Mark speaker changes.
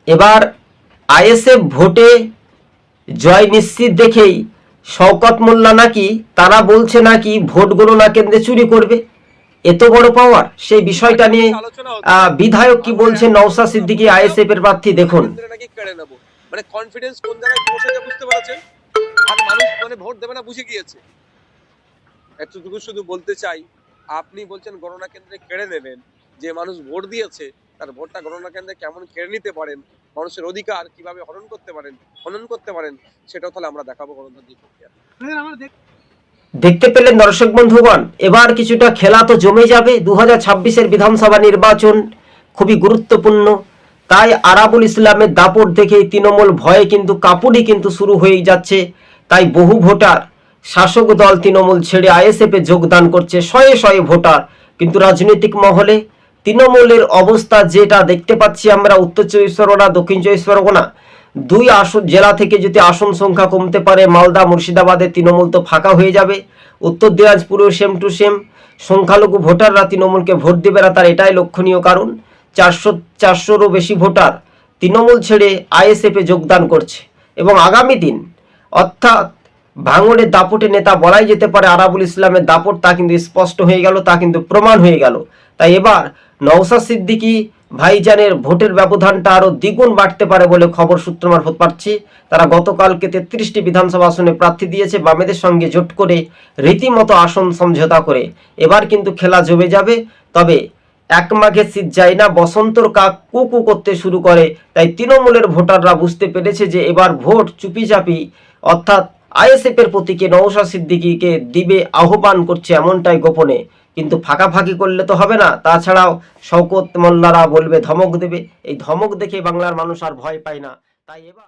Speaker 1: এবার আইএসএফ ভোটে জয় নিশ্চিত দেখেই শওকত মোল্লা নাকি তারা বলছে নাকি ভোট গণনা কেন্দ্রে চুরি করবে। এত বড় পাওয়ার, সেই বিষয়টা নিয়ে বিধায়ক কি বলছেন নওশাদ সিদ্দিকী আইএসএফ এর প্রার্থী, দেখুন।
Speaker 2: মানে কনফিডেন্স কোন জায়গায় পৌঁছেছে বুঝতে পারছেন, আর মানুষ মানে ভোট দেবে না বুঝে গিয়েছে। এতটুকু শুধু বলতে চাই, আপনি বলছেন গণনা কেন্দ্রে কেড়ে নেবেন, যে মানুষ ভোট দিয়েছে তার ভোটটা গণনা কেন্দ্রে কেমন কেড়ে নিতে পারেন, মানুষের অধিকার কিভাবে হনন করতে পারেন সেটাও তাহলে আমরা দেখাবো গণতান্ত্রিক প্রক্রিয়া।
Speaker 1: দেখতে পেলেন দর্শক বন্ধুগণ, এবার কিছুটা খেলা তো জমে যাবে। 2026-এর বিধানসভা নির্বাচন খুবই গুরুত্বপূর্ণ, তাই আরাবুল ইসলামের দাপট দেখে তৃণমূল ভয়ে কিন্তু কাপুরি কিন্তু শুরু হয়ে যাচ্ছে। তাই বহু ভোটার শাসক দল তৃণমূল ছেড়ে আইএসএফে যোগদান করছে, শয়ে শয়ে ভোটার। কিন্তু রাজনৈতিক মহলে তৃণমূলের অবস্থা যেটা দেখতে পাচ্ছি আমরা, উত্তর চব্বিশ পরগনা, দক্ষিণ চব্বিশ পরগনা, দুই আসন জেলা থেকে যদি আসন সংখ্যা কমতে পারে, মালদা মুর্শিদাবাদে তৃণমূল তো ফাঁকা হয়ে যাবে। উত্তর দিনাজপুরেও সেম টু সেম সংখ্যালঘু ভোটাররা তৃণমূলকে ভোট দেবে না, তার এটাই লক্ষণীয় কারণ 400-400রও বেশি ভোটার তৃণমূল ছেড়ে আইএসএফে যোগদান করছে। এবং আগামী দিন অর্থাৎ ভাঙড়ের দাপটে নেতা বলাই যেতে পারে আরাবুল ইসলামের দাপট, তা কিন্তু স্পষ্ট হয়ে গেল, তা কিন্তু প্রমাণ হয়ে গেল। তাই এবার নওশাদ সিদ্দিকী ভাইজানের ভোটের ব্যবধানটা আরো দ্বিগুণ বাড়তে পারে বলে খবর সূত্র মারফত পাচ্ছি। তারা গতকালকে 33টি বিধানসভা আসনে প্রার্থী দিয়েছে বামেদের সঙ্গে জোট করে, রীতিমতো আসন সমঝোতা করে। এবার কিন্তু খেলা জমে যাবে। তবে এক মাঘে শীত যায় না, বসন্তর কাক কুকু করতে শুরু করে। তাই তৃণমূলের ভোটাররা বুঝতে পেরেছে যে এবার ভোট চুপিচাপি অর্থাৎ আইএসএফ এর প্রতীকে নওশাদ সিদ্দিকীকে দিবে আহ্বান করছে, এমনটাই গোপনে। কিন্তু ফাঁকাফাঁকি করলে তো হবে না, তাছাড়াও শওকত মোল্লারা বলবে, ধমক দেবে। এই ধমক দেখে বাংলার মানুষ আর ভয় পায় না। তাই এবার